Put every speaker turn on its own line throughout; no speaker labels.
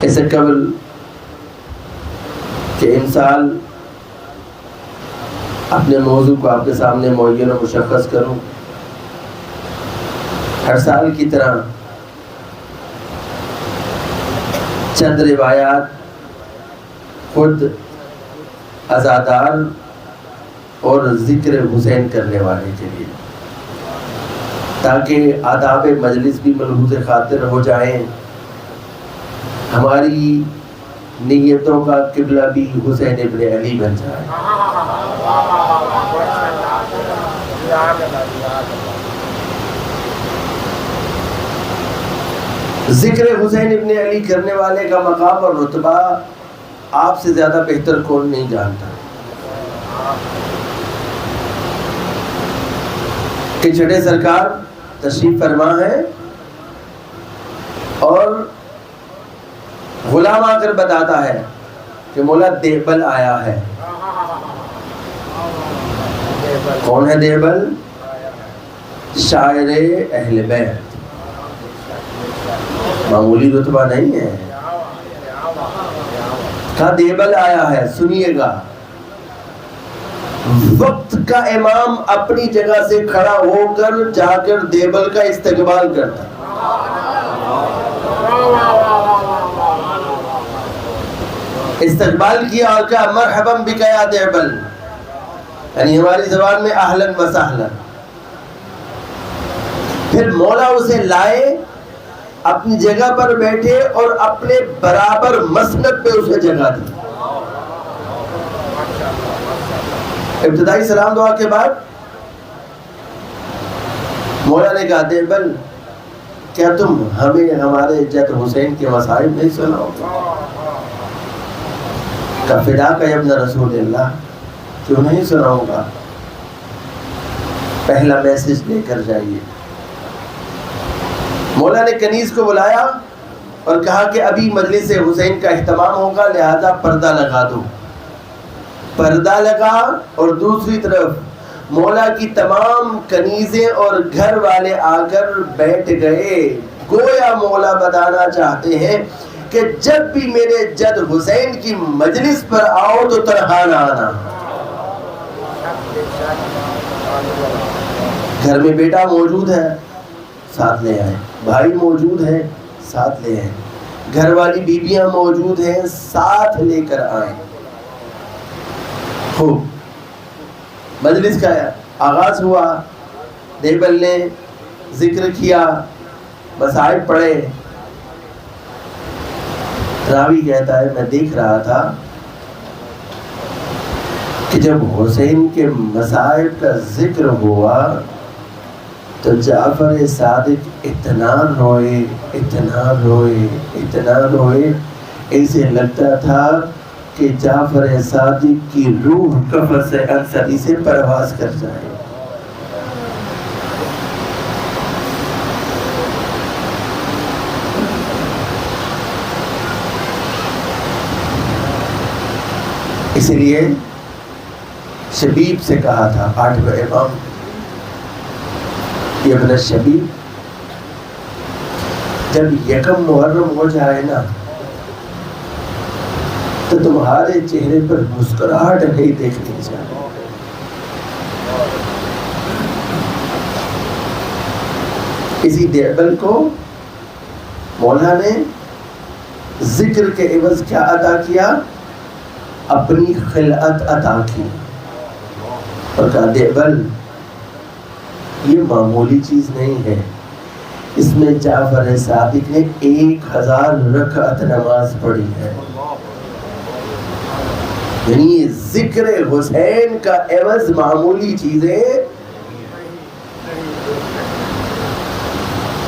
اس سے قبل کہ انسان اپنے موضوع کو آپ کے سامنے معین و مشخص کروں، ہر سال کی طرح چند روایات خود عزادار اور ذکر حسین کرنے والے کے لیے، تاکہ آداب مجلس بھی ملحوظ خاطر ہو جائیں، ہماری نیتوں کا قبلہ بھی حسین ابن علی بن جائے۔ ذکر حسین ابن علی کرنے والے کا مقام اور رتبہ آپ سے زیادہ بہتر کون نہیں جانتا کہ چھٹے سرکار تشریف فرما ہے اور غلام آ کر بتاتا ہے کہ مولا دیبل آیا ہے۔ کون ہے دیبل؟ شاعر اہل بیت، معمولی رتبہ نہیں ہے۔ کہا دیبل آیا ہے، سنیے گا۔ وقت کا امام اپنی جگہ سے کھڑا ہو کر جا کر دیبل کا استقبال کرتا، استقبال کیا اور کہا مرحبا بک یا دیبل، یعنی ہماری زبان میں اہلاً و سہلاً۔ پھر مولا اسے لائے، اپنی جگہ پر بیٹھے اور اپنے برابر مسند پہ اسے جگہ دی۔ ابتدائی سلام دعا کے بعد مولا نے کہا دیبل، کیا تم ہمیں ہمارے جد حسین کے مصائب نہیں سناؤ گے؟ کہ فداک یا ابن رسول اللہ، کیوں نہیں سناؤں گا؟ پہلا میسج لے کر جائیے۔ مولا نے کنیز کو بلایا اور کہا کہ ابھی مجلس حسین کا اہتمام ہوگا، لہذا پردہ لگا دو۔ پردہ لگا اور دوسری طرف مولا کی تمام کنیزیں اور گھر والے آ کر بیٹھ گئے۔ گویا مولا بتانا چاہتے ہیں کہ جب بھی میرے جد حسین کی مجلس پر آؤ تو تنہا نہ آنا۔ گھر میں بیٹا موجود ہے، ساتھ لے آئے، بھائی موجود ہے، ساتھ لے آئے، گھر والی بیویاں موجود ہیں، ساتھ لے کر آئیں۔ خوب مجلس کا آغاز ہوا، دیبل نے ذکر کیا، مصائب پڑھے۔ راوی کہتا ہے میں دیکھ رہا تھا کہ جب حسین کے مصائب کا ذکر ہوا تو جعفر صادق اتنا روئے اتنا روئے اتنا روئے، اسے لگتا تھا کہ جعفر صادق کی روح قفس انصری سے پرواز کر جائے۔ اسی لیے شبیب سے کہا تھا 8واں امام، ابن شبیب، جب یکم محرم ہو جائے نا تو تمہارے چہرے پر مسکراہٹ نہیں دیکھنی چاہیے۔ اسی دیبل کو مولا نے ذکر کے عوض کیا عطا کیا؟ اپنی خلعت عطا کی اور کہا دیبل یہ معمولی چیز نہیں ہے، اس میں جعفر صادق نے 1000 رکعت نماز پڑھی ہے، یعنی ذکر حسین کا عوض معمولی چیزیں،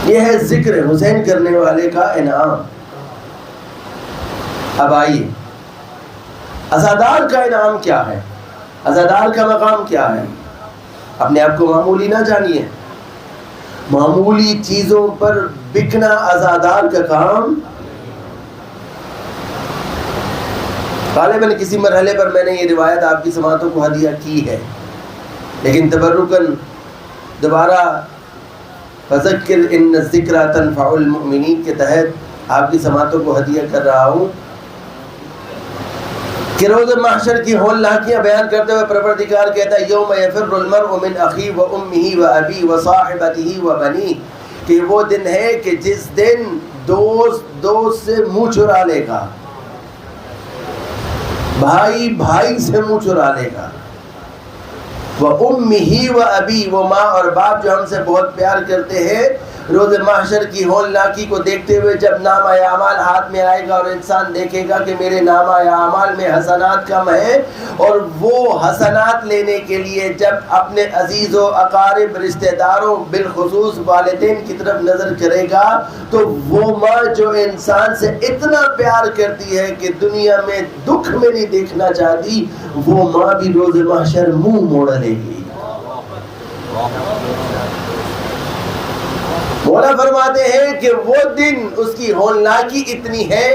یہ ہے ذکر حسین کرنے والے کا انعام۔ اب آئیے عزادار کا انعام کیا ہے، عزادار کا مقام کیا ہے؟ اپنے آپ کو معمولی نہ جانیے، معمولی چیزوں پر بکنا عزادار کا کام۔ غالباً کسی مرحلے پر میں نے یہ روایت آپ کی سماعتوں کو ہدیہ کی ہے، لیکن تبرکاً دوبارہ فذکر ان الذکری تنفع المؤمنین کے تحت آپ کی سماعتوں کو ہدیہ کر رہا ہوں کہ روز محشر کی ہولناکیاں بیان کرتے ہوئے پروردگار کہتا ہے یوم یفر المرء من اخی و امہ و ابی و صاحبتہ و بنی، کہ وہ دن ہے کہ جس دن دوست سے منہ چرا لے گا، بھائی بھائی سے منہ چرا لے گا، وَأُمِّهِ وَأَبِي، وہ ماں اور باپ جو ہم سے بہت پیار کرتے ہیں، روز محشر کی ہولناکی کو دیکھتے ہوئے جب نامہ اعمال ہاتھ میں آئے گا اور انسان دیکھے گا کہ میرے نامہ اعمال میں حسنات کم ہیں، اور وہ حسنات لینے کے لیے جب اپنے عزیز و اقارب رشتہ داروں بالخصوص والدین کی طرف نظر کرے گا تو وہ ماں جو انسان سے اتنا پیار کرتی ہے کہ دنیا میں دکھ میں نہیں دیکھنا چاہتی، وہ ماں بھی روز محشر منہ موڑ لے گی۔ مولا فرماتے ہیں کہ وہ دن اس کی ہولناکی اتنی ہے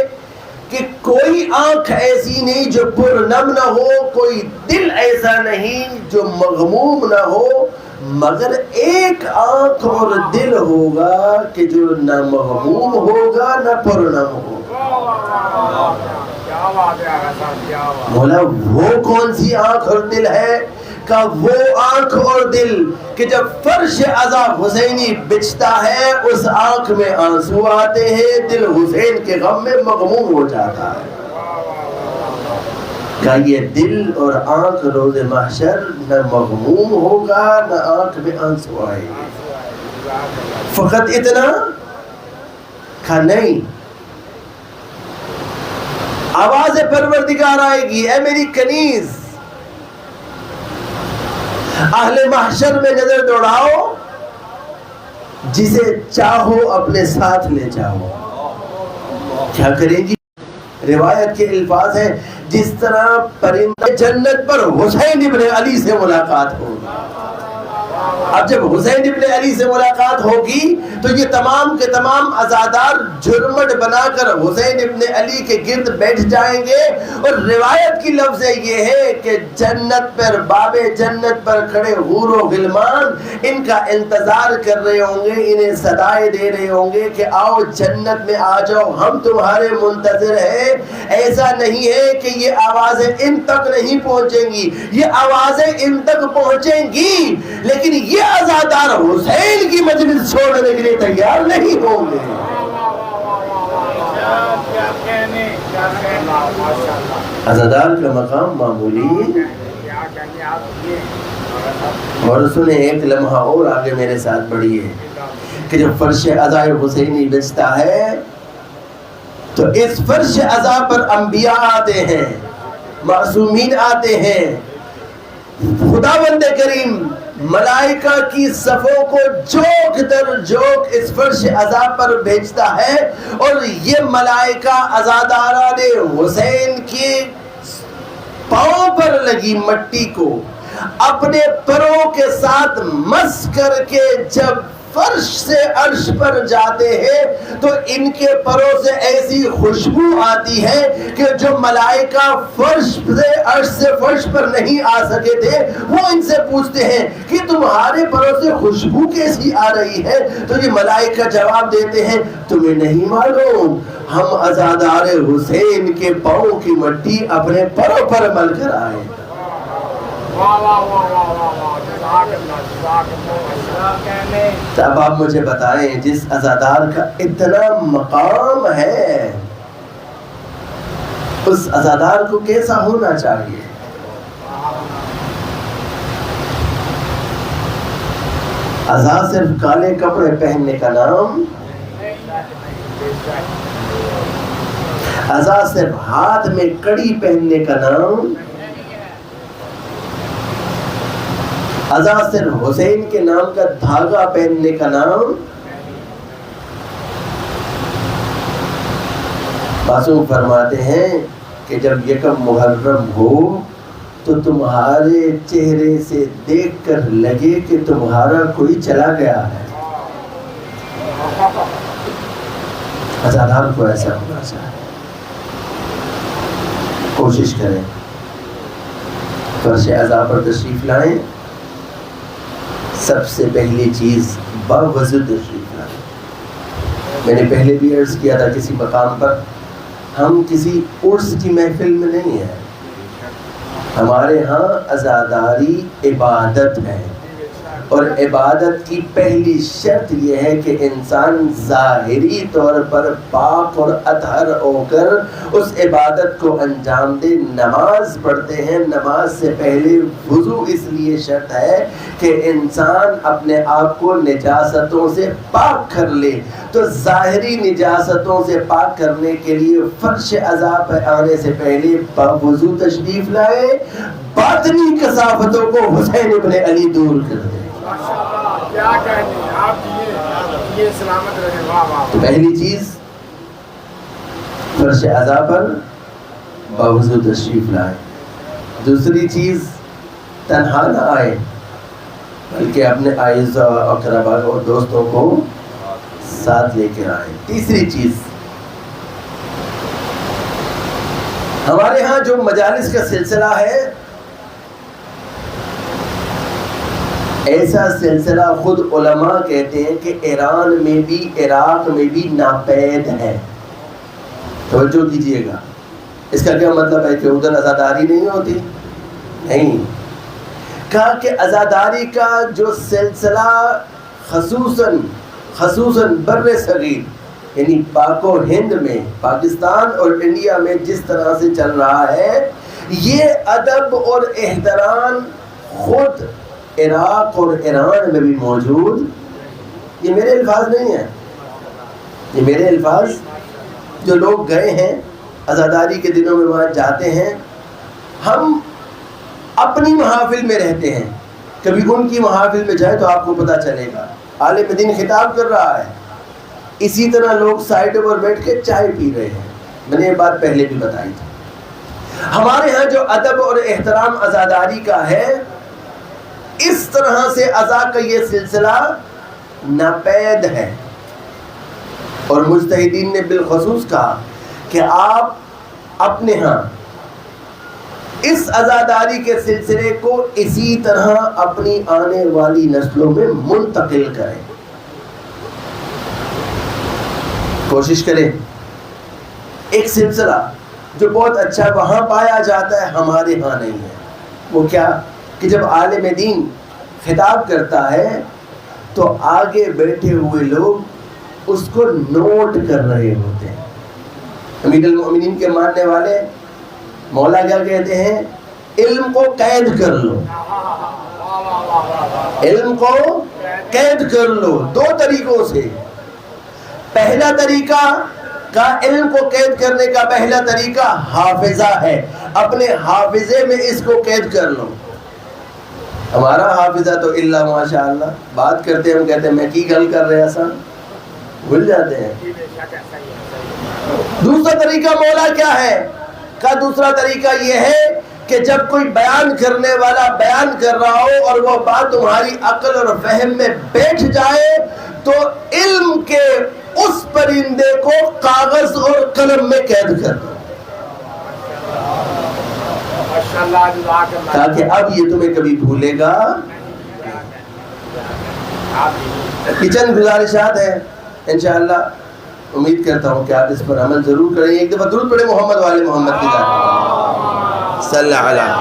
کہ کوئی آنکھ ایسی نہیں جو پرنم نہ ہو، کوئی دل ایسا نہیں جو مغموم نہ ہو، مگر ایک آنکھ اور دل ہوگا کہ جو نہ مغموم ہوگا نہ پرنم ہوگا۔ مولا وہ کون سی آنکھ اور دل ہے؟ کہ وہ آنکھ اور دل کہ جب فرش عذاب حسینی بچتا ہے اس آنکھ میں آنسو آتے ہیں، دل حسین کے غم میں مغموم ہو جاتا ہے۔ کہ یہ دل اور آنکھ روز محشر نہ مغموم ہوگا نہ آنکھ میں آنسو آئے گا۔ فقط اتنا کہ نہیں، آواز پروردگار آئے گی، اے میری کنیز، اہل محشر میں نظر دوڑاؤ، جسے چاہو اپنے ساتھ لے جاؤ۔ کیا کریں گی؟ روایت کے الفاظ ہیں جس طرح پرندہ جنت پر حسین ابن علی سے ملاقات ہوگی۔ اب جب حسین ابن علی سے ملاقات ہوگی تو یہ تمام کے تمام عزادار جھرمٹ بنا کر حسین ابن علی کے گرد بیٹھ جائیں گے، اور روایت کی لفظ یہ ہے کہ جنت پر باب جنت پر کھڑے حور و غلمان ان کا انتظار کر رہے ہوں گے، انہیں صدائیں دے رہے ہوں گے کہ آؤ جنت میں آ جاؤ، ہم تمہارے منتظر ہیں۔ ایسا نہیں ہے کہ یہ آوازیں ان تک نہیں پہنچیں گی، یہ آوازیں ان تک پہنچیں گی، لیکن یہ عزادار حسین کی مجلس چھوڑنے کے لیے تیار نہیں ہوں گے۔ عزادار کا مقام معمولی، اور سنیں ایک لمحہ اور آگے میرے ساتھ بڑھیے کہ جب فرش عزائے حسینی بچتا ہے تو اس فرش عزا پر انبیاء آتے ہیں، معصومین آتے ہیں، خداوند کریم ملائکہ کی صفوں کو جوک در جوک اس فرش عزا پر بھیجتا ہے، اور یہ ملائکہ عزاداران حسین کے پاؤں پر لگی مٹی کو اپنے پروں کے ساتھ مس کر کے جب فرش سے عرش پر جاتے ہیں تو ان کے پروں سے ایسی خوشبو آتی ہے کہ جو ملائکہ فرش سے عرش سے فرش پر نہیں آ سکے تھے وہ ان سے پوچھتے ہیں کہ تمہارے پروں سے خوشبو کیسی آ رہی ہے؟ تو یہ ملائکہ جواب دیتے ہیں تمہیں نہیں معلوم، ہم عزادار حسین کے پاؤں کی مٹی اپنے پروں پر مل کر آئے۔ اب آپ مجھے بتائیں جس عزادار کا اتنا مقام ہے اس عزادار کو کیسا ہونا چاہیے؟ عزا صرف کالے کپڑے پہننے کا نام، عزا صرف ہاتھ میں کڑی پہننے کا نام، عزا صرف حسین کے نام کا دھاگا پہننے کا نام۔ معصوم فرماتے ہیں کہ جب یکم محرم ہو تو تمہارے چہرے سے دیکھ کر لگے کہ تمہارا کوئی چلا گیا ہے۔ عزادار کو ایسا ہونا چاہیے۔ کوشش کریں فرش عزا پر تشریف لائیں، سب سے پہلی چیز باوضو تشریف لائیں، میں نے پہلے بھی عرض کیا تھا کسی مقام پر، ہم کسی عرس کی محفل میں نہیں ہیں، ہمارے ہاں عزاداری عبادت ہے، اور عبادت کی پہلی شرط یہ ہے کہ انسان ظاہری طور پر پاک اور اطہر ہو کر اس عبادت کو انجام دے۔ نماز پڑھتے ہیں، نماز سے پہلے وضو اس لیے شرط ہے کہ انسان اپنے آپ کو نجاستوں سے پاک کر لے، تو ظاہری نجاستوں سے پاک کرنے کے لیے فرش اعضاء پر آنے سے پہلے وضو تشریف لائے، باطنی کثافتوں کو حسین ابن علی دور کر دے۔
کیا کہتے ہیں آپ، یہ سلامت رہے۔ واہ واہ۔
تو پہلی چیز فرش اعضاء پر باوضو تشریف لائے، دوسری چیز تنہا نہ آئے بلکہ اپنے اعزاء و اقربا اور دوستوں کو ساتھ لے کر آئے، تیسری چیز ہمارے ہاں جو مجالس کا سلسلہ ہے، ایسا سلسلہ خود علماء کہتے ہیں کہ ایران میں بھی عراق میں بھی ناپید ہے۔ توجہ کیجئے گا، اس کا کیا مطلب ہے کہ ادھر عزاداری نہیں ہوتی؟ نہیں، کہا کہ عزاداری کا جو سلسلہ خصوصاً بر صغیر یعنی پاک و ہند میں، پاکستان اور انڈیا میں جس طرح سے چل رہا ہے، یہ ادب اور احترام خود عراق اور ایران میں بھی موجود۔ یہ میرے الفاظ نہیں ہیں، یہ میرے الفاظ، جو لوگ گئے ہیں عزاداری کے دنوں میں وہاں جاتے ہیں، ہم اپنی محافل میں رہتے ہیں، کبھی ان کی محافل میں جائیں تو آپ کو پتہ چلے گا عالم دین خطاب کر رہا ہے، اسی طرح لوگ سائڈ پر بیٹھ کے چائے پی رہے ہیں۔ میں نے یہ بات پہلے بھی بتائی تھی۔ ہمارے ہاں جو ادب اور احترام عزاداری کا ہے، اس طرح سے عزا کا یہ سلسلہ ناپید ہے، اور مجتہدین نے بالخصوص کہا کہ آپ اپنے ہاں اس عزاداری کے سلسلے کو اسی طرح اپنی آنے والی نسلوں میں منتقل کریں، کوشش کریں۔ ایک سلسلہ جو بہت اچھا وہاں پایا جاتا ہے ہمارے ہاں نہیں ہے، وہ کیا کہ جب عالم دین خطاب کرتا ہے تو آگے بیٹھے ہوئے لوگ اس کو نوٹ کر رہے ہوتے ہیں۔ امیر المومنین کے ماننے والے مولا کیا کہتے ہیں؟ علم کو قید کر لو، علم کو قید کر لو، دو طریقوں سے۔ پہلا طریقہ کا علم کو قید کرنے کا پہلا طریقہ حافظہ ہے، اپنے حافظے میں اس کو قید کر لو۔ ہمارا حافظہ تو اللہ ماشاءاللہ، بات کرتے ہم کہتے ہیں میں کی گل کر رہے آسان بھول جاتے ہیں۔ دوسرا طریقہ مولا کیا ہے؟ کا دوسرا طریقہ یہ ہے کہ جب کوئی بیان کرنے والا بیان کر رہا ہو اور وہ بات تمہاری عقل اور فہم میں بیٹھ جائے تو علم کے اس پرندے کو کاغذ اور قلم میں قید کر دو، تاکہ اب یہ تمہیں کبھی بھولے گا۔ یہ چند گزارشات ہیں، انشاءاللہ امید کرتا ہوں کہ آپ اس پر عمل ضرور کریں۔ ایک دفعہ درود پڑھیں محمد والے محمد کی ذات صلی اللہ علیہ۔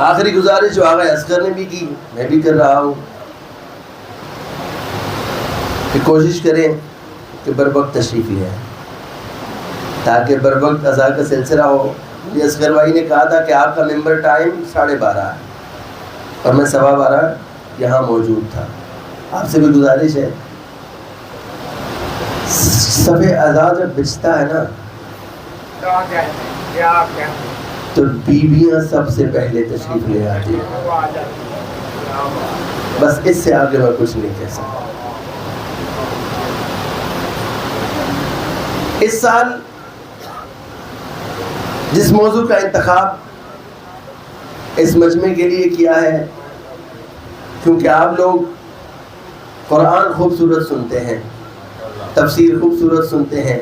آخری گزارش جو آغا اصغر نے بھی کی، میں بھی کر رہا ہوں کہ کوشش کریں کہ بر وقت تشریف لے آئیں، تاکہ بر وقت عزا کا سلسلہ ہو۔ یہ اصغر بھائی نے کہا تھا کہ آپ کا ممبر ٹائم 12:30 ہے اور میں 12:15 یہاں موجود تھا۔ آپ سے بھی گزارش ہے، صفحہ عزا جب بچتا ہے نا تو بیویاں سب سے پہلے تشریف لے آتی ہیں، بس اس سے آگے میں کچھ نہیں کہہ سکتا۔ اس سال جس موضوع کا انتخاب اس مجمع کے لیے کیا ہے، کیونکہ آپ لوگ قرآن خوبصورت سنتے ہیں، تفسیر خوبصورت سنتے ہیں،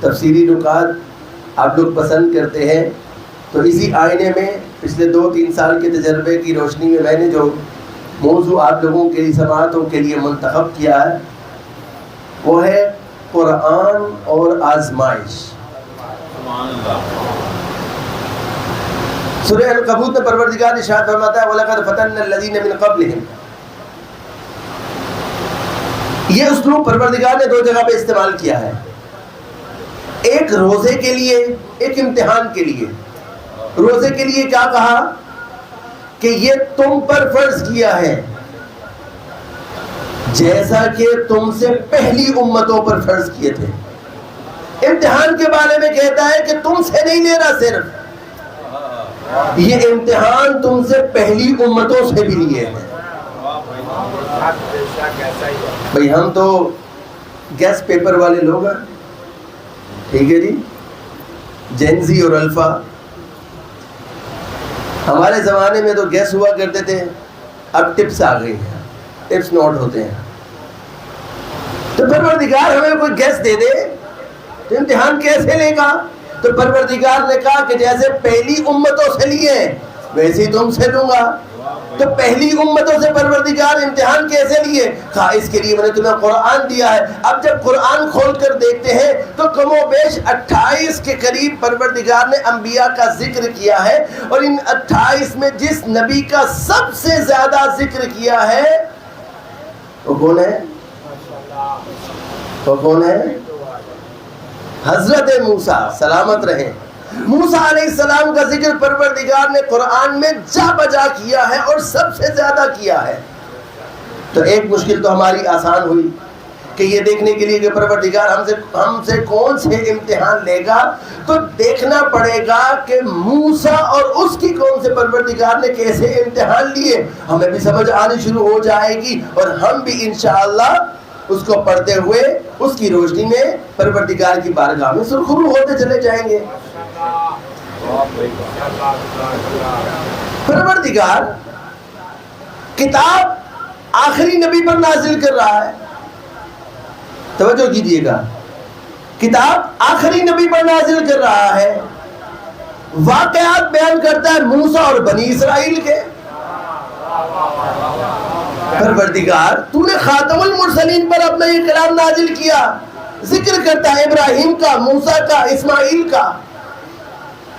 تفسیری نکات آپ لوگ پسند کرتے ہیں، تو اسی آئینے میں پچھلے 2-3 سال کے تجربے کی روشنی میں میں نے جو موضوع آپ لوگوں کے لیے سماعتوں کے لیے منتخب کیا ہے وہ ہے قرآن اور آزمائش. سورہ العنکبوت میں پروردگار ارشاد فرماتا ہے وَلَقَدْ فَتَنَّا الَّذِينَ مِن قَبْلِهِمْ. یہ اسلوب پروردگار نے 2 جگہ پہ استعمال کیا ہے. ایک روزے کے لیے, ایک امتحان کے لیے. روزے کے لیے کیا کہا کہ یہ تم پر فرض کیا ہے جیسا کہ تم سے پہلی امتوں پر فرض کیے تھے. امتحان کے بارے میں کہتا ہے کہ تم سے نہیں لے رہا, صرف یہ امتحان تم سے پہلی امتوں سے بھی لیے ہیں. بھئی ہم تو گیس پیپر والے لوگ ہیں, ٹھیک ہے جی, جینزی اور الفا. ہمارے زمانے میں تو گیس ہوا کرتے تھے, اب ٹپس آ گئی ہیں, ٹپس نوٹ ہوتے ہیں. تو پروردگار ہمیں کوئی گیس دے دے تو امتحان کیسے لے گا؟ تو پروردگار نے کہا کہ جیسے پہلی امتوں سے لیے ویسے ہی تم سے لوں گا. تو پہلی امتوں سے پروردگار امتحان کیسے لیے؟ کہا اس کے لیے میں نے تمہیں قرآن دیا ہے. اب جب قرآن کھول کر دیکھتے ہیں تو کم و بیش 28 کے قریب پروردگار نے انبیاء کا ذکر کیا ہے, اور ان 28 میں جس نبی کا سب سے زیادہ ذکر کیا ہے وہ کون ہے؟ وہ کون ہے؟ حضرت موسیٰ سلامت رہیں. موسیٰ علیہ السلام کا ذکر پروردگار نے قرآن میں جا بجا کیا ہے اور سب سے زیادہ کیا ہے. تو ایک مشکل تو ہماری آسان ہوئی کہ یہ دیکھنے کے لیے کہ پروردگار ہم سے کون سے امتحان لے گا. تو دیکھنا پڑے گا کہ موسیٰ اور اس کی قوم سے پروردگار نے کیسے امتحان لیے. ہمیں بھی سمجھ آنی شروع ہو جائے گی اور ہم بھی انشاءاللہ اس کو پڑھتے ہوئے اس کی روشنی میں پروردگار کی بارگاہ میں سرخرو ہوتے چلے جائیں گے. پروردگار کتاب آخری نبی پر نازل کر رہا ہے. توجہ کیجیے گا, کتاب آخری نبی پر نازل کر رہا ہے. واقعات بیان کرتا ہے موسیٰ اور بنی اسرائیل کے. پروردگار تو نے خاتم المرسلین پر اپنا یہ کلام نازل کیا, ذکر کرتا ہے ابراہیم کا, موسیٰ کا, اسماعیل کا.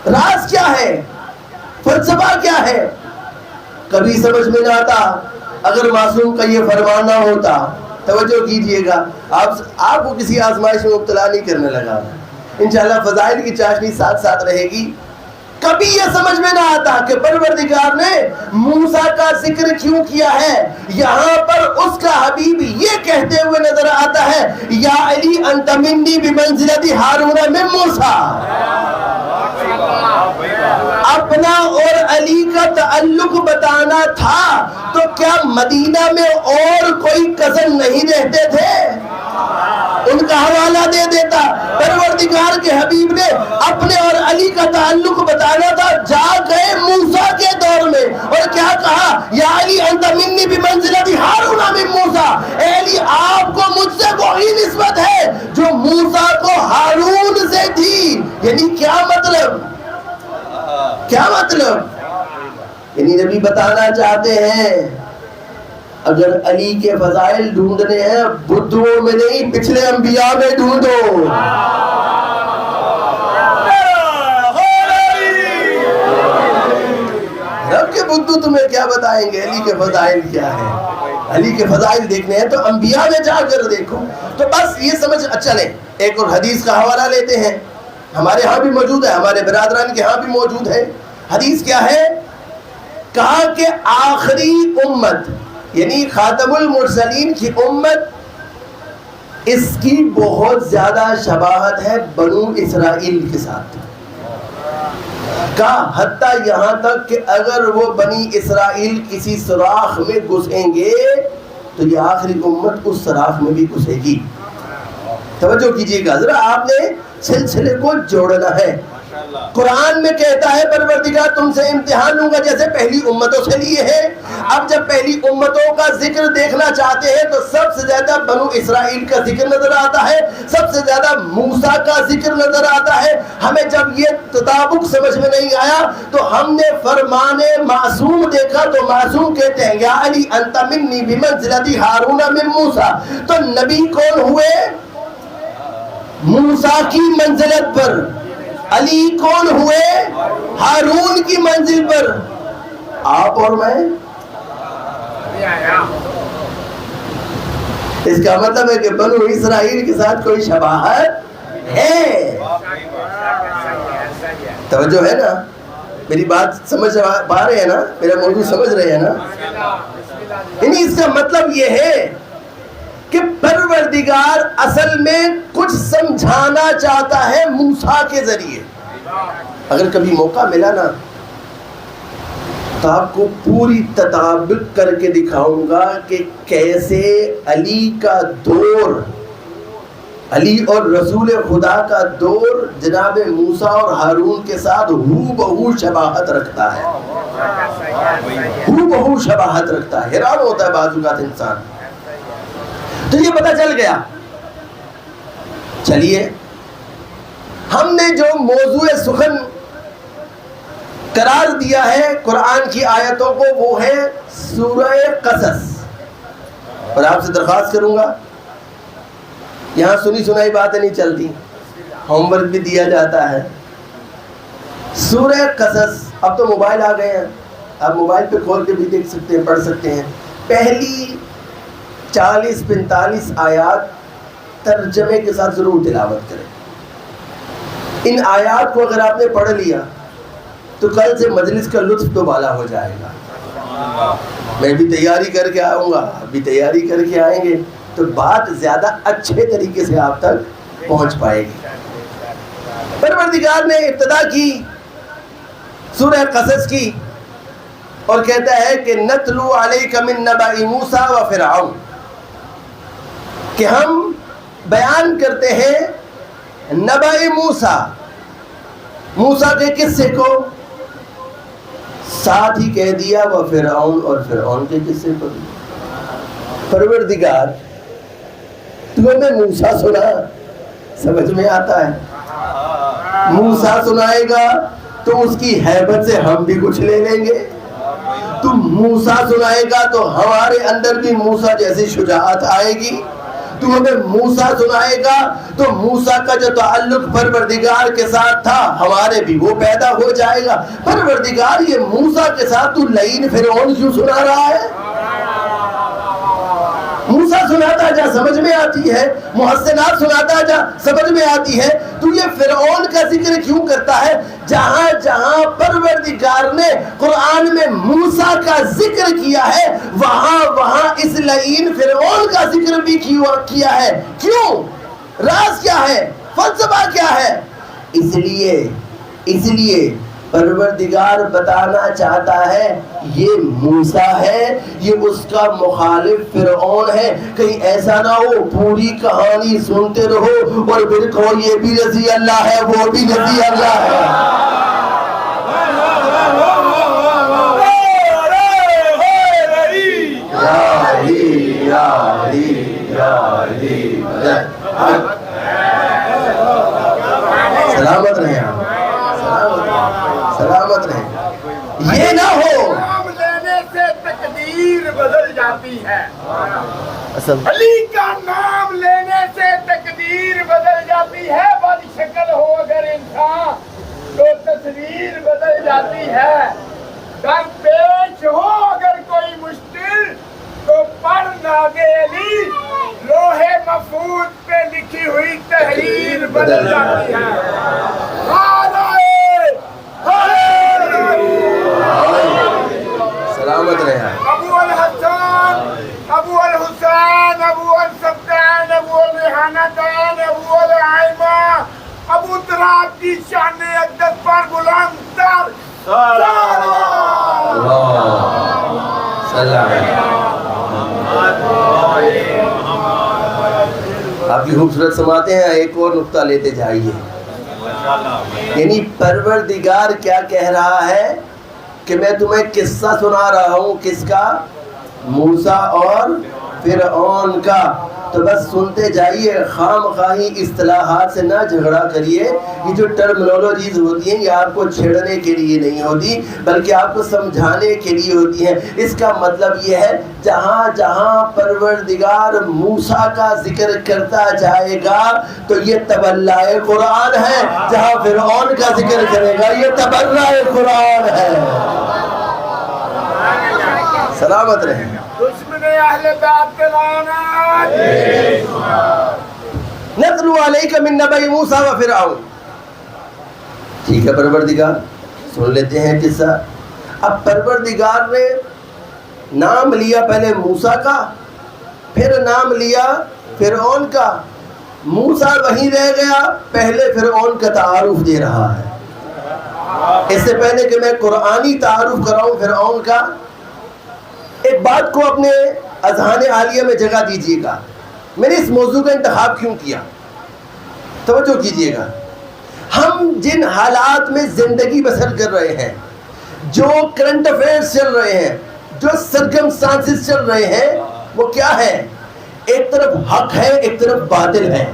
راز کیا ہے, فلسفہ کیا ہے, کبھی سمجھ میں نہ آتا اگر معصوم کا یہ فرمان نہ ہوتا. توجہ کیجئے گا, آپ کو کسی آزمائش میں مبتلا نہیں کرنے لگا. انشاءاللہ فضائل کی چاشنی ساتھ ساتھ رہے گی. کبھی یہ سمجھ میں نہ آتا کہ پروردگار نے موسیٰ کا ذکر کیوں کیا ہے. یہاں پر اس کا حبیب یہ کہتے ہوئے نظر آتا ہے یا علی انت منی بمنزلت ہارون من موسیٰ. اپنا اور علی کا تعلق بتانا تھا تو کیا مدینہ میں اور کوئی کزن نہیں رہتے تھے؟ ان کا حوالہ دے دیتا. پروردگار کے حبیب نے اپنے اور علی کا تعلق بتانا تھا, جا گئے موسیٰ کے دور میں اور کیا کہا یا علی انت منی بمنزلت ہارون من موسیٰ. اے علی آپ کو مجھ سے وہی نسبت ہے جو موسیٰ کو ہارون سے تھی. یعنی کیا مطلب, کیا مطلب؟ یعنی نبی بتانا چاہتے ہیں اگر علی کے فضائل ڈھونڈنے ہیں بدھوں میں نہیں پچھلے انبیاء میں ڈھونڈو. رب کے بدھو تمہیں کیا بتائیں گے علی کے فضائل کیا ہے. علی کے فضائل دیکھنے ہیں تو انبیاء میں جا کر دیکھو. تو بس یہ سمجھ چلیں. ایک اور حدیث کا حوالہ لیتے ہیں, ہمارے ہاں بھی موجود ہے, ہمارے برادران کے ہاں بھی موجود ہے. حدیث کیا ہے؟ کہا کہ آخری امت یعنی خاتم المرسلین کی امت اس کی بہت زیادہ شباہت ہے بنو اسرائیل کے ساتھ. کہا حتیٰ یہاں تک کہ اگر وہ بنی اسرائیل کسی سوراخ میں گھسیں گے تو یہ آخری امت اس سوراخ میں بھی گھسے گی. توجہ کیجیے گا ذرا, آپ نے سلسلے کو جوڑنا ہے. قرآن میں کہتا ہے پروردگار تم سے امتحان لوں گا جیسے پہلی امتوں سے لیے ہیں. اب جب پہلی امتوں کا ذکر دیکھنا چاہتے ہیں تو سب سے زیادہ بنو اسرائیل کا ذکر نظر آتا ہے, سب سے زیادہ موسیٰ کا ذکر نظر آتا ہے. ہمیں جب یہ تطابق سمجھ میں نہیں آیا تو ہم نے فرمان معصوم دیکھا تو معصوم کہتے ہیں یا علی انت منی بمنزلتی ہارون من موسیٰ. تو نبی کون ہوئے؟ موسیٰ کی منزلت پر. علی کون ہوئے؟ ہارون کی منزل پر. آپ اور میں. اس کا مطلب ہے کہ بنو اسرائیل کے ساتھ کوئی شباہت ہے. توجہ ہے نا؟ میری بات سمجھ پا رہے ہیں نا؟ میرا موضوع سمجھ رہے ہیں نا؟ یعنی اس کا مطلب یہ ہے کہ پروردگار اصل میں کچھ سمجھانا چاہتا ہے موسیٰ کے ذریعے. اگر کبھی موقع ملا نا تو آپ کو پوری تطابق کر کے دکھاؤں گا کہ کیسے علی کا دور, علی اور رسول خدا کا دور جناب موسیٰ اور ہارون کے ساتھ ہو بہو شباہت رکھتا ہے. ہو بہو شباہت رکھتا ہے. حیران ہوتا ہے بعض اوقات انسان. تو یہ پتہ چل گیا. چلیے ہم نے جو موضوع سخن قرار دیا ہے قرآن کی آیتوں کو وہ ہے سورہ قصص. اور آپ سے درخواست کروں گا, یہاں سنی سنائی باتیں نہیں چلتی, ہوم ورک بھی دیا جاتا ہے. سورہ قصص, اب تو موبائل آ گئے ہیں, آپ موبائل پہ کھول کے بھی دیکھ سکتے ہیں, پڑھ سکتے ہیں. پہلی 40-45 آیات ترجمے کے ساتھ ضرور تلاوت کریں. ان آیات کو اگر آپ نے پڑھ لیا تو کل سے مجلس کا لطف تو بالا ہو جائے گا. میں بھی تیاری کر کے آؤں گا, آپ بھی تیاری کر کے آئیں گے تو بات زیادہ اچھے طریقے سے آپ تک پہنچ پائے گی. پروردگار نے ابتدا کی سورہ قصص کی اور کہتا ہے کہ نتلو علیک من نبأ موسیٰ و فرعون, کہ ہم بیان کرتے ہیں نبأ موسیٰ, موسیٰ کے قصے کو, ساتھ ہی کہہ دیا وہ فرعون, اور فرعون کے قصے کو. پروردگار تمہیں میں موسیٰ سنا, سمجھ میں آتا ہے. موسیٰ سنائے گا تو اس کی ہیبت سے ہم بھی کچھ لے لیں گے. تم موسیٰ سنائے گا تو ہمارے اندر بھی موسیٰ جیسی شجاعت آئے گی. تو ہمیں موسیٰ سنائے گا تو موسیٰ کا جو تعلق پروردگار کے ساتھ تھا ہمارے بھی وہ پیدا ہو جائے گا. پروردگار یہ موسیٰ کے ساتھ تو لعین فرعون کیوں سنا رہا ہے؟ موسیٰ سناتا جا سمجھ میں آتی ہے, محسنات سناتا جا سمجھ میں آتی ہے. تو یہ فرعون کا ذکر کیوں کرتا ہے؟ جہاں جہاں پروردگار نے قرآن میں موسیٰ کا ذکر کیا ہے وہاں وہاں اس لعین فرعون کا ذکر بھی کیا ہے. کیوں؟ راز کیا ہے؟ فلسفہ کیا ہے؟ اس لیے پروردگار بتانا چاہتا ہے یہ موسیٰ ہے, یہ اس کا مخالف فرعون ہے. کہیں ایسا نہ ہو پوری کہانی سنتے رہو اور پھر کہو یہ بھی رضی اللہ ہے وہ بھی رضی اللہ ہے. سلامت رہے آپ, سلامت رہے. یہ نہ ہو
نام لینے سے تقدیر بدل جاتی ہے. علی کا نام لینے سے تقدیر بدل جاتی ہے. بد شکل ہو اگر انسان تو تصویر بدل جاتی ہے. در پیش ہو اگر کوئی مشکل تو پڑھ ناگے علی, لوہے محفوظ پہ لکھی ہوئی تحریر بدل جاتی ہے.
سلامت رہے.
ابو الحسن, ابو الحسین, ابو السبتین, ابو الریحانتین, ابو العائمہ, ابو تراب کی شان اقدس پر بلند تر
آپ کی خوبصورت سماعتیں ہیں. ایک اور نقطہ لیتے جائیے. یعنی پروردگار کیا کہہ رہا ہے کہ میں تمہیں قصہ سنا رہا ہوں، کس کا؟ موسیٰ اور فرعون کا۔ تو بس سنتے جائیے، خام خواہی اصطلاحات سے نہ جھگڑا کریے۔ یہ جو ٹرمنالوجیز ہوتی ہیں یہ آپ کو چھیڑنے کے لیے نہیں ہوتی بلکہ آپ کو سمجھانے کے لیے ہوتی ہیں۔ اس کا مطلب یہ ہے جہاں جہاں پروردگار موسیٰ کا ذکر کرتا جائے گا تو یہ تبلائے قرآن ہے، جہاں فرعون کا ذکر کرے گا یہ تبرائے قرآن ہے۔ سلامت رہیں۔
دشمن اہل باطل
نتلو علیک من نبی موسیٰ و فرعون۔ ٹھیک ہے پروردگار، سن لیتے ہیں قصہ۔ اب پروردگار نے نام لیا پہلے موسیٰ کا، پھر نام لیا فرعون کا۔ موسیٰ وہیں رہ گیا، پہلے فرعون کا تعارف دے رہا ہے۔ اس سے پہلے کہ میں قرآنی تعارف کراؤں فرعون کا، ایک بات کو اپنے اذہان عالیہ میں جگہ دیجیے گا۔ میں نے اس موضوع کا انتخاب کیوں کیا؟ توجہ کیجیے گا۔ ہم جن حالات میں زندگی بسر کر رہے ہیں، جو کرنٹ افیئرز چل رہے ہیں، جو سرکمسٹانسز چل رہے ہیں، وہ کیا ہے؟ ایک طرف حق ہے، ایک طرف باطل ہے۔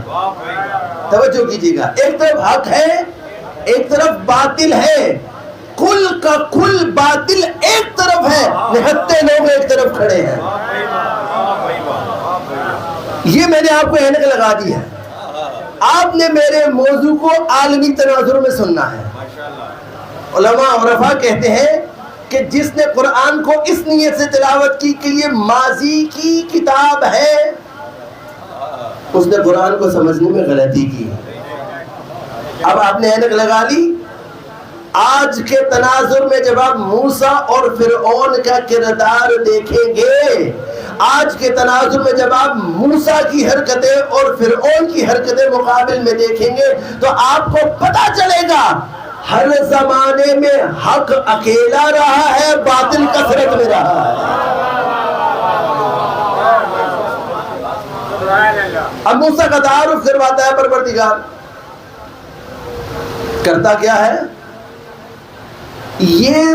توجہ کیجیے گا، ایک طرف حق ہے، ایک طرف باطل ہے۔ کل کا کل باطل ایک طرف ہے، نہتے لوگ ایک طرف کھڑے ہیں۔ یہ میں نے آپ کو اینک لگا دی ہے، آپ نے میرے موضوع کو عالمی تناظر میں سننا ہے۔ علماء عرفا کہتے ہیں کہ جس نے قرآن کو اس نیت سے تلاوت کی کہ یہ ماضی کی کتاب ہے، اس نے قرآن کو سمجھنے میں غلطی کی۔ اب آپ نے اینک لگا لی، آج کے تناظر میں جب آپ موسیٰ اور فرعون کا کردار دیکھیں گے، آج کے تناظر میں جب آپ موسیٰ کی حرکتیں اور فرعون کی حرکتیں مقابل میں دیکھیں گے تو آپ کو پتہ چلے گا ہر زمانے میں حق اکیلا رہا ہے، باطل کثرت میں رہا ہے۔ اب موسیٰ کا تعارف کرواتا ہے پروردگار، کرتا کیا ہے؟ یہ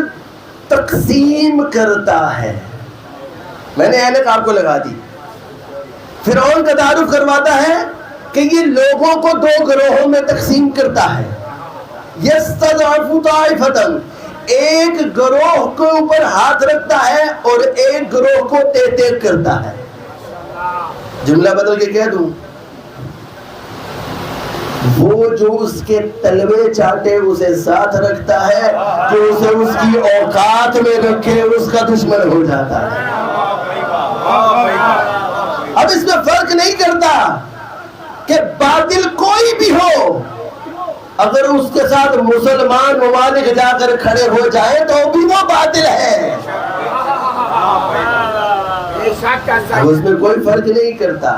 تقسیم کرتا ہے۔ میں نے اینک آپ کو لگا دی۔ فرعون کا تعارف کرواتا ہے کہ یہ لوگوں کو دو گروہوں میں تقسیم کرتا ہے۔ یستضعف طائفۃ، ایک گروہ کے اوپر ہاتھ رکھتا ہے اور ایک گروہ کو تیز کرتا ہے۔ جملہ بدل کے کہہ دوں، وہ جو اس کے تلوے چاٹے اسے ساتھ رکھتا ہے، جو اسے اس کی اوقات میں رکھے اس کا دشمن ہو جاتا ہے۔ اب اس میں فرق نہیں کرتا کہ باطل کوئی بھی ہو، اگر اس کے ساتھ مسلمان ممالک جا کر کھڑے ہو جائے تو بھی وہ باطل ہے۔ اب اس میں کوئی فرق نہیں کرتا۔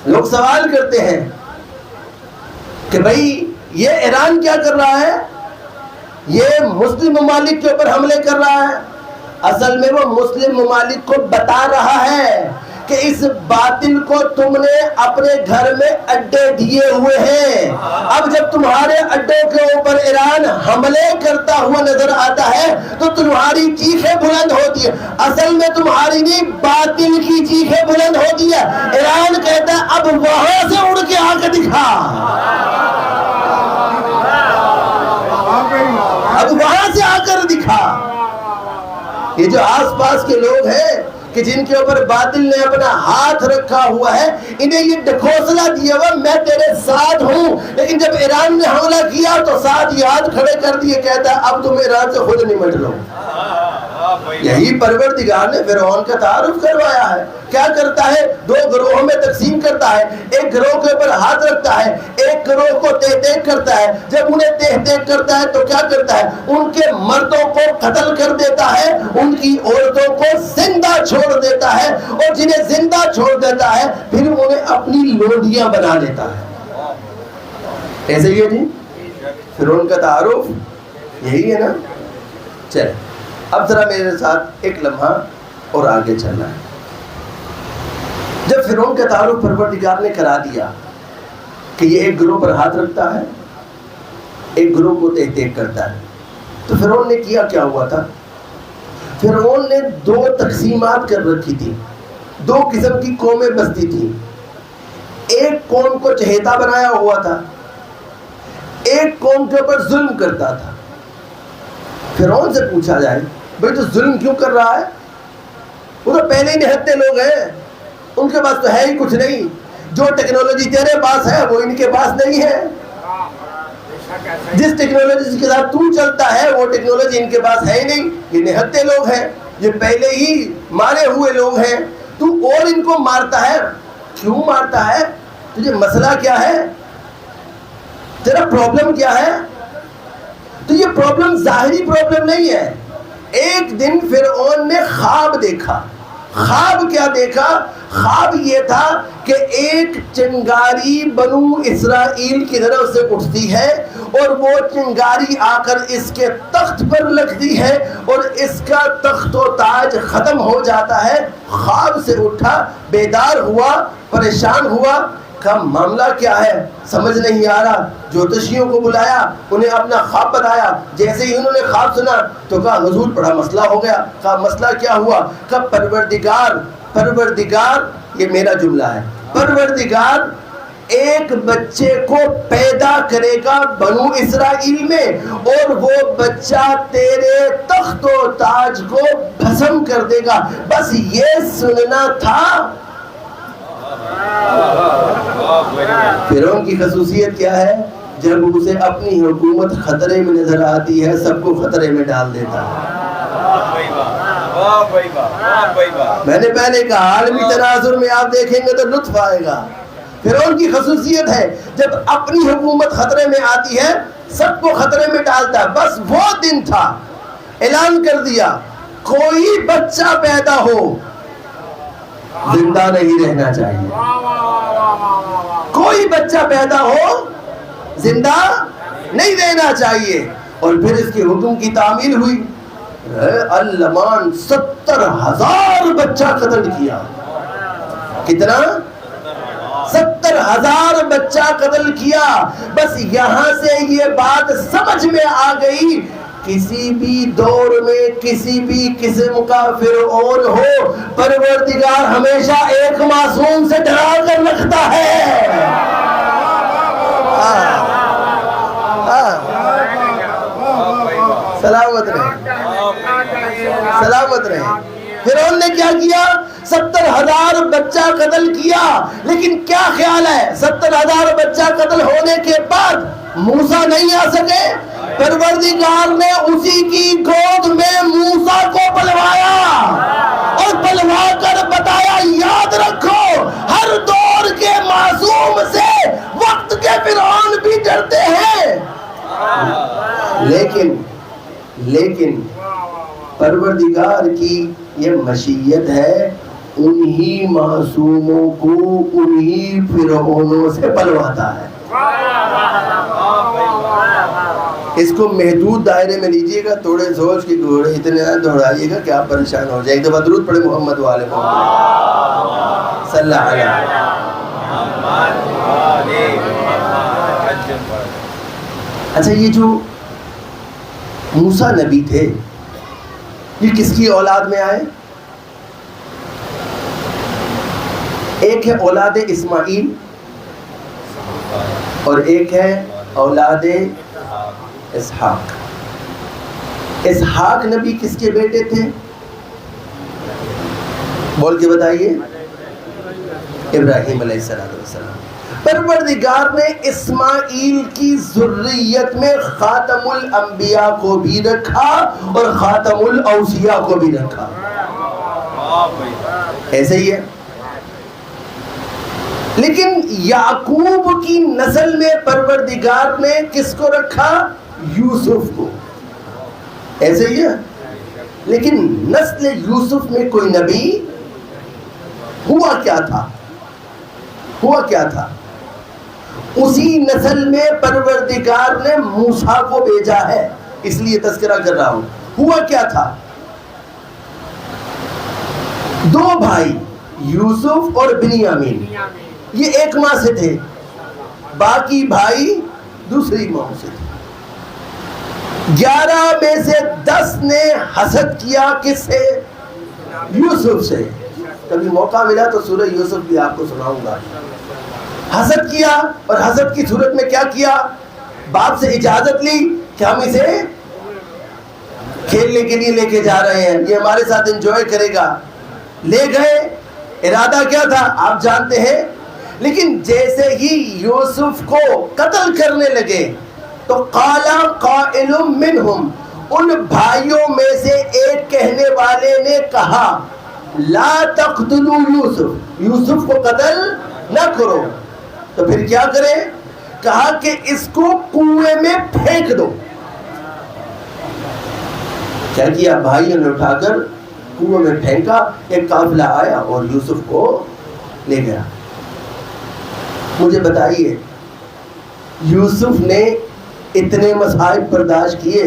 لوگ سوال کرتے ہیں کہ بھئی یہ ایران کیا کر رہا ہے، یہ مسلم ممالک کے اوپر حملے کر رہا ہے۔ اصل میں وہ مسلم ممالک کو بتا رہا ہے کہ اس باطل کو تم نے اپنے گھر میں اڈے دیے ہوئے ہیں، اب جب تمہارے اڈوں کے اوپر ایران حملے کرتا ہوا نظر آتا ہے تو تمہاری چیخیں بلند ہوتی ہیں۔ اصل میں تمہاری نہیں، باطل کی چیخیں بلند ہوتی ہے۔ ایران کہتا ہے اب وہاں سے اڑ کے آ کے دکھا، اب وہاں سے آ کر دکھا۔ یہ جو آس پاس کے لوگ ہیں کہ جن کے اوپر باطل نے اپنا ہاتھ رکھا ہوا ہے، انہیں یہ ڈھکوسلا دیا ہوا میں تیرے ساتھ ہوں، لیکن جب ایران نے حملہ کیا تو ساتھ ہی ہاتھ کھڑے کر دیے، کہتا ہے اب تم ایران سے خود نمٹ لو۔ یہی پروردگار نے فرعون کا تعارف کروایا ہے۔ کیا کرتا ہے؟ دو گروہوں میں تقسیم کرتا ہے، ایک گروہ کے اوپر ہاتھ رکھتا ہے، ایک گروہ کو تیہ کرتا ہے۔ جب انہیں تیہ کرتا ہے تو کیا کرتا ہے؟ ان کے مردوں کو قتل کر دیتا ہے، ان کی عورتوں کو زندہ چھوڑ دیتا ہے، اور جنہیں زندہ چھوڑ دیتا ہے پھر انہیں اپنی لونڈیاں بنا لیتا ہے۔ ایسے ہی ہے جی فرعون کا تعارف یہی ہے نا۔ چلے اب ذرا میرے ساتھ ایک لمحہ اور آگے چلنا ہے۔ جب فرعون کا تعارف پروردگار نے کرا دیا کہ یہ ایک گروہ پر ہاتھ رکھتا ہے ایک گروہ کو تحقیق کرتا ہے. تو فرعون نے کیا کیا ہوا تھا؟ فرعون نے 2 تقسیمات کر رکھی تھی. 2 قسم کی قومیں بستی تھی. ایک قوم کو چہیتا بنایا ہوا تھا, ایک قوم کے اوپر ظلم کرتا تھا. فرعون سے پوچھا جائے بھئی تو ظلم کیوں کر رہا ہے؟ وہ تو پہلے ہی نہتے لوگ ہیں, ان کے پاس تو ہے ہی کچھ نہیں. جو ٹیکنالوجی تیرے پاس ہے وہ ان کے پاس نہیں ہے. جس ٹیکنالوجی کے ساتھ تو چلتا ہے وہ ٹیکنالوجی ان کے پاس ہے ہی نہیں. یہ نہتے لوگ ہیں, یہ پہلے ہی مارے ہوئے لوگ ہیں. تو اور ان کو مارتا ہے, کیوں مارتا ہے؟ تجھے مسئلہ کیا ہے؟ تیرا پرابلم کیا ہے؟ تو یہ پرابلم ظاہری پرابلم نہیں ہے. ایک دن فرعون نے خواب دیکھا. خواب کیا دیکھا؟ خواب یہ تھا کہ ایک چنگاری بنو اسرائیل کی طرف سے اٹھتی ہے اور وہ چنگاری آ کر اس کے تخت پر لگتی ہے اور اس کا تخت و تاج ختم ہو جاتا ہے. خواب سے اٹھا, بیدار ہوا, پریشان ہوا, کہا معاملہ کیا ہے سمجھ نہیں آ رہا. جوتشیوں کو بلایا, انہیں اپنا خواب بتایا. جیسے ہی انہوں نے خواب سنا تو کہا حضور بڑا مسئلہ ہو گیا. کہا مسئلہ کیا ہوا؟ کہا پروردگار, یہ میرا جملہ ہے, پروردگار ایک بچے کو پیدا کرے گا بنو اسرائیل میں اور وہ بچہ تیرے تخت و تاج کو بھسم کر دے گا. بس یہ سننا تھا. فرعون کی خصوصیت کیا ہے؟ جب اسے اپنی حکومت خطرے میں نظر آتی ہے سب کو خطرے میں ڈال دیتا ہے. میں نے پہلے کہا عالمی تناظر میں آپ دیکھیں گے تو لطف آئے گا. فرعون کی خصوصیت ہے جب اپنی حکومت خطرے میں آتی ہے سب کو خطرے میں ڈالتا ہے. بس وہ دن تھا, اعلان کر دیا کوئی بچہ پیدا ہو زندہ نہیں رہنا چاہیے. کوئی بچہ پیدا ہو زندہ نہیں رہنا چاہیے. اور پھر اس کے حکم کی تعمیل ہوئی. اللمان 70,000 بچہ قتل کیا. کتنا؟ 70,000 بچہ قتل کیا. بس یہاں سے یہ بات سمجھ میں آ گئی کسی بھی دور میں کسی بھی قسم کا فرعون ہو, پروردگار ہمیشہ ایک معصوم سے ڈرا کر رکھتا ہے. سلامت رہے, سلامت رہے. فرعون نے کیا کیا؟ 70,000 بچہ قتل کیا. لیکن کیا خیال ہے 70,000 بچہ قتل ہونے کے بعد موسیٰ نہیں آ سکے؟ پروردگار نے اسی کی گود میں موسیٰ کو پلوایا اور پلوا کر بتایا یاد رکھو ہر دور کے معصوم سے وقت کے فرعون بھی ڈرتے ہیں. لیکن پروردگار کی یہ مشیت ہے انہی معصوموں کو انہی فرعونوں سے پلواتا ہے. اس کو محدود دائرے میں لیجئے گا, تھوڑے سوچ کے گھوڑے اتنے نہ دوڑائیے گا کہ آپ پریشان ہو جائیں. ایک دفعہ درود پڑھے محمد والے محمد صلی اللہ علیہ. اچھا, یہ جو موسیٰ نبی تھے یہ کس کی اولاد میں آئے؟ ایک ہے اولاد اسماعیل اور ایک ہے اولاد اسحاق. اسحاق نبی کس کے بیٹے تھے؟ بول کے بتائیے. ابراہیم علیہ السلام. پروردگار نے اسماعیل کی ذریت میں خاتم الانبیاء کو بھی رکھا اور خاتم الاوصیاء کو بھی رکھا. ایسے ہی ہے. لیکن یعقوب کی نسل میں پروردگار نے کس کو رکھا؟ یوسف کو. ایسے ہی ہے. لیکن نسل یوسف میں کوئی نبی ہوا کیا تھا؟ اسی نسل میں پروردگار نے موسیٰ کو بھیجا ہے. اس لیے تذکرہ کر رہا ہوں. ہوا کیا تھا؟ 2 بھائی یوسف اور بنیامین, یہ ایک ماں سے تھے, باقی بھائی دوسری ماں سے تھے. 11 میں سے 10 نے حسد کیا کس سے؟ یوسف سے. کبھی موقع ملا تو سورہ یوسف بھی آپ کو سناؤں گا. حسد کیا, اور حسد کی صورت میں کیا کیا؟ باپ سے اجازت لی کہ ہم اسے کھیلنے کے لیے لے کے جا رہے ہیں, یہ ہمارے ساتھ انجوائے کرے گا. لے گئے, ارادہ کیا تھا آپ جانتے ہیں. لیکن جیسے ہی یوسف کو قتل کرنے لگے تو قال قائل منہم, ان بھائیوں میں سے ایک کہنے والے نے کہا لا تقتلوا یوسف, یوسف کو قتل نہ کرو. تو پھر کیا کریں؟ کہا کہ اس کو کنویں میں پھینک دو. کیا کیا؟ بھائیوں نے اٹھا کر کنویں میں پھینکا. ایک قافلہ آیا اور یوسف کو لے گیا. مجھے بتائیے, یوسف نے اتنے مصائب برداشت کیے,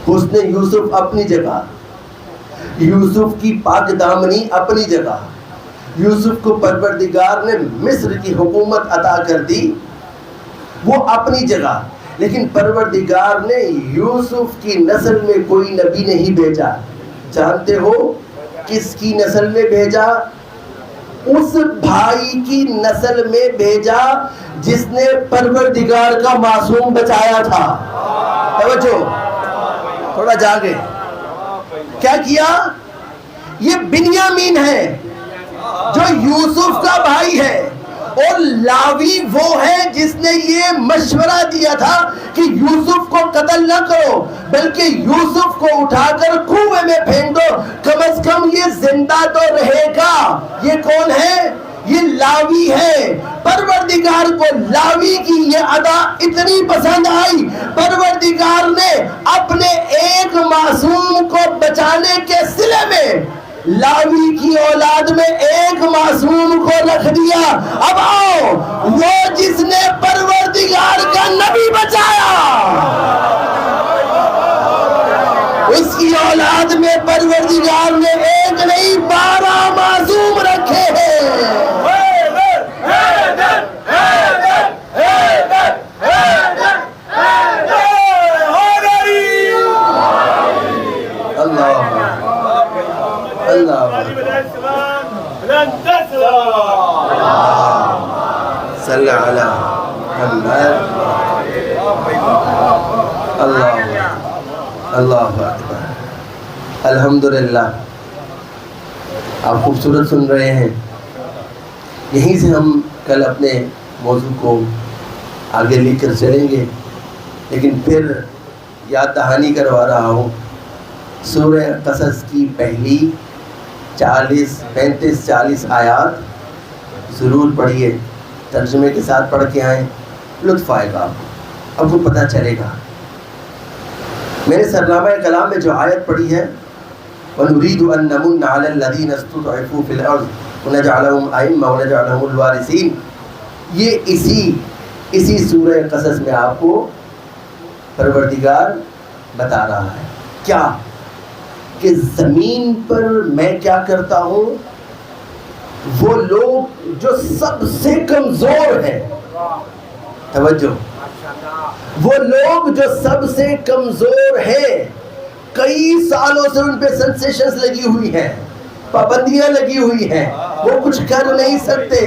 حسن یوسف اپنی جگہ, یوسف کی پاک دامنی اپنی جگہ, یوسف کو پروردگار نے مصر کی حکومت عطا کر دی, وہ اپنی جگہ. لیکن پروردگار نے یوسف کی نسل میں کوئی نبی نہیں بھیجا. جانتے ہو کس کی نسل میں بھیجا؟ اس بھائی کی نسل میں بھیجا جس نے پروردگار کا معصوم بچایا تھا. توجہ, تھوڑا جاگے. کیا کیا؟ یہ بنیامین ہے جو یوسف کا بھائی ہے, اور لاوی وہ ہے جس نے یہ مشورہ دیا تھا کہ یوسف کو قتل نہ کرو بلکہ یوسف کو اٹھا کر کنویں میں پھینک دو, کم از کم یہ زندہ تو رہے گا. یہ کون ہے؟ یہ لاوی ہے. پروردگار کو لاوی کی یہ ادا اتنی پسند آئی, پروردگار نے اپنے ایک معصوم کو بچانے کے صلے میں لاوی کی اولاد میں ایک معصوم کو رکھ دیا. اب آؤ, وہ جس نے پروردگار کا نبی بچایا, اس کی اولاد میں پروردگار نے ایک نہیں 12 معصوم رکھے ہیں. صلی علی محمد. اللہ اکبر. الحمدللہ. آپ خوبصورت سن رہے ہیں. یہیں سے ہم کل اپنے موضوع کو آگے لے کر چلیں گے, لیکن پھر یاد دہانی کروا رہا ہوں. سورہ قصص کی پہلی 35-40 آیات ضرور پڑھیے, ترجمے کے ساتھ پڑھ کے آئیں, لطف آئے گا آپ کو پتہ چلے گا. میں نے سرنامہ کلام میں جو آیت پڑھی ہے وَنُرِيدُ أَن نَّمُنَّ عَلَى الَّذِينَ اسْتُضْعِفُوا فِي الْأَرْضِ وَنَجْعَلَهُمْ أَئِمَّةً وَنَجْعَلَهُمُ الْوَارِثِينَ, یہ اسی سورہ قصص میں آپ کو پروردگار بتا رہا ہے. کیا کہ زمین پر میں کیا کرتا ہوں, وہ لوگ جو سب سے کمزور ہیں, توجہ, وہ لوگ جو سب سے کمزور ہیں, کئی سالوں سے ان پہ سنسیشنز لگی ہوئی ہیں, پابندیاں لگی ہوئی ہیں, وہ کچھ کر نہیں سکتے.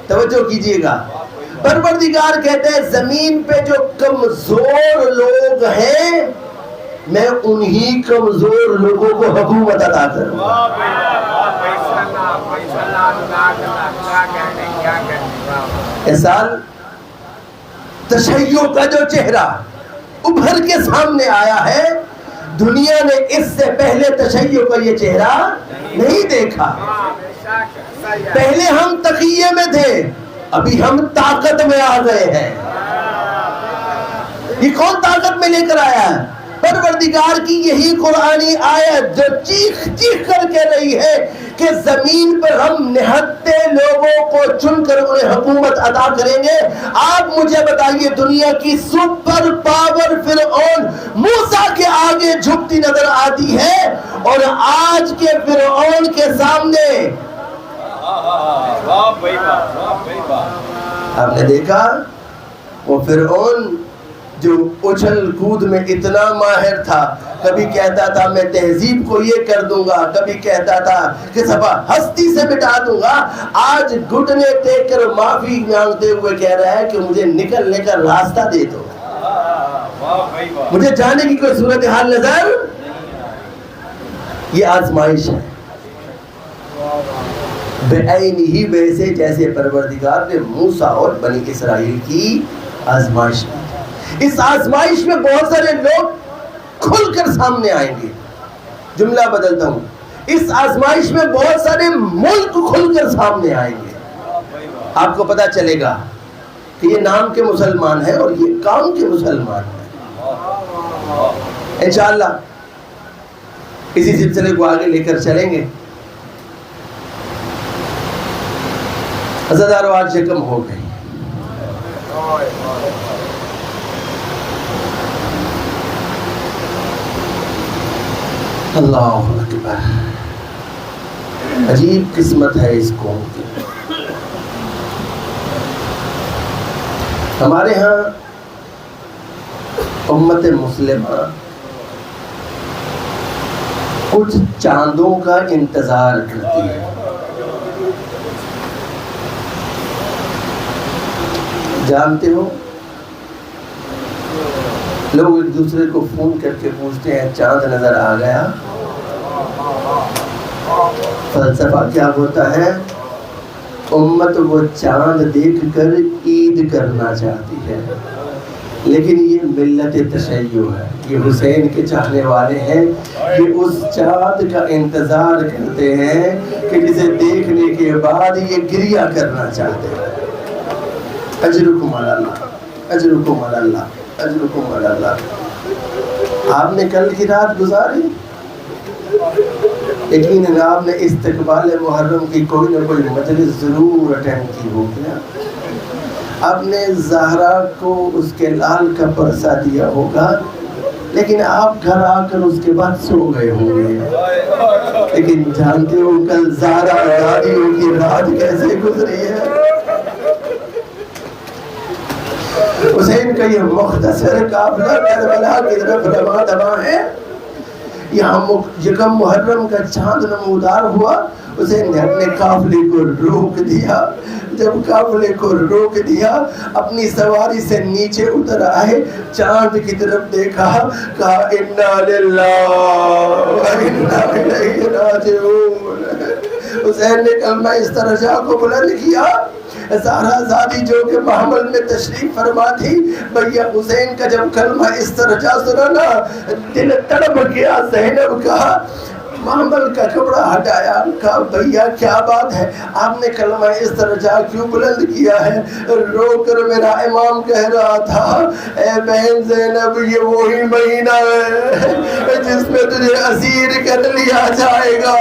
توجہ کیجئے گا, پروردگار کہتے ہیں زمین پہ جو کمزور لوگ ہیں میں انہی کمزور لوگوں کو حکومت عطا کروں. اس سال تشیع کا جو چہرہ ابھر کے سامنے آیا ہے, دنیا نے اس سے پہلے تشیع کا یہ چہرہ نہیں دیکھا. پہلے ہم تقیے میں تھے, ابھی ہم طاقت میں آ گئے ہیں. یہ کون طاقت میں لے کر آیا ہے؟ پروردگار کی یہی قرآنی آیت جو چیخ چیخ کر کہہ رہی ہے کہ زمین پر ہم نہتے لوگوں کو چن کر انہیں حکومت عطا کریں گے. آپ مجھے بتائیے, دنیا کی سپر پاور فرعون موسیٰ کے آگے جھکتی نظر آتی ہے, اور آج کے فرعون کے سامنے آپ نے دیکھا وہ فرعون جو اچھل کود میں اتنا ماہر تھا، کبھی کہتا تھا میں تہذیب کو یہ کر دوں گا، کبھی کہتا تھا کہ صفا ہستی سے مٹا دوں گا، آج گھٹنے ٹیک کر معافی مانگتے ہوئے کہہ رہا ہے کہ مجھے نکلنے کا راستہ دے دو، مجھے جانے کی کوئی صورتحال نظر۔ یہ آزمائش ہے بعین ہی، ویسے جیسے پروردگار نے موسیٰ اور بنی اسرائیل کی آزمائش کی۔ اس آزمائش میں بہت سارے لوگ کھل کر سامنے آئیں گے، جملہ بدلتا ہوں، اس آزمائش میں بہت سارے ملک کھل کر سامنے آئیں گے، آپ کو پتا چلے گا کہ یہ نام کے مسلمان ہیں اور یہ کام کے مسلمان ہیں۔ انشاءاللہ اسی سلسلے کو آگے لے کر چلیں گے۔ عزادارو آج کم ہو گئی، اللہ اکبر، عجیب قسمت ہے اس قوم کی۔ ہمارے ہاں امت مسلمہ کچھ چاندوں کا انتظار کرتی ہے۔ جانتے ہو لوگ ایک دوسرے کو فون کر کے پوچھتے ہیں چاند نظر آ گیا؟ فلسفہ کیا ہوتا ہے؟ امت وہ چاند دیکھ کر عید کرنا چاہتی ہے، لیکن یہ ملت تشیع ہے، یہ حسین کے چاہنے والے ہیں، یہ اس چاند کا انتظار کرتے ہیں کہ جسے دیکھنے کے بعد یہ گریہ کرنا چاہتے ہیں۔ اجرکم علی اللہ، اجرکم علی اللہ، اجرکم علی اللہ۔ آپ نے کل کی رات گزاری، یقیناً آپ نے استقبال محرم کی کوئی نہ کوئی مجلس ضرور اٹینڈ کی ہوگی نا، آپ نے زہرا کو اس کے لال کا پرسہ دیا ہوگا، لیکن آپ گھر آ کر اس کے بعد سو گئے ہوں گے۔ لیکن جانتے ہو کل زہرا دادیوں کی رات کیسے گزری ہے؟ حسین کا یہ مختصر قافلہ کربلا کی طرف رواں دواں ہے، یہاں یکم محرم کا چاند نمودار ہوا، حسین نے اپنے قافلے کو روک دیا۔ جب قافلے کو روک دیا اپنی سواری سے نیچے اتر آئے، چاند کی طرف دیکھا، کہا انا للہ و انا الیہ راجعون۔ حسین نے کلمہ استرجاع کو بلند کیا۔ زہرا زادی جو کہ محمل میں تشریف فرما تھی، بھیا حسین کا جب کلمہ استرجاع سنا نا، دل تڑپ گیا۔ زینب کہا، محمل کا کپڑا ہٹایا، کہا بھیا کیا بات ہے، آپ نے کلمہ استرجاع کیوں بلند کیا ہے؟ رو کر میرا امام کہہ رہا تھا، اے بہن زینب یہ وہی مہینہ ہے جس میں تجھے اسیر کر لیا جائے گا،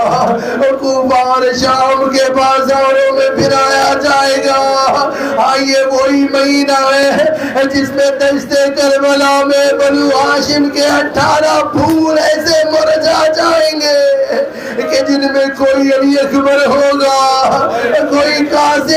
کوفہ شام کے بازاروں میں پھرایا جائے گا۔ ہاں یہ وہی مہینہ ہے جس میں دشت کربلا میں بنو ہاشم کے 18 پھول ایسے مرجھا جائیں گے کہ جن میں کوئی علی اکبر ہوگا، کوئی قاسم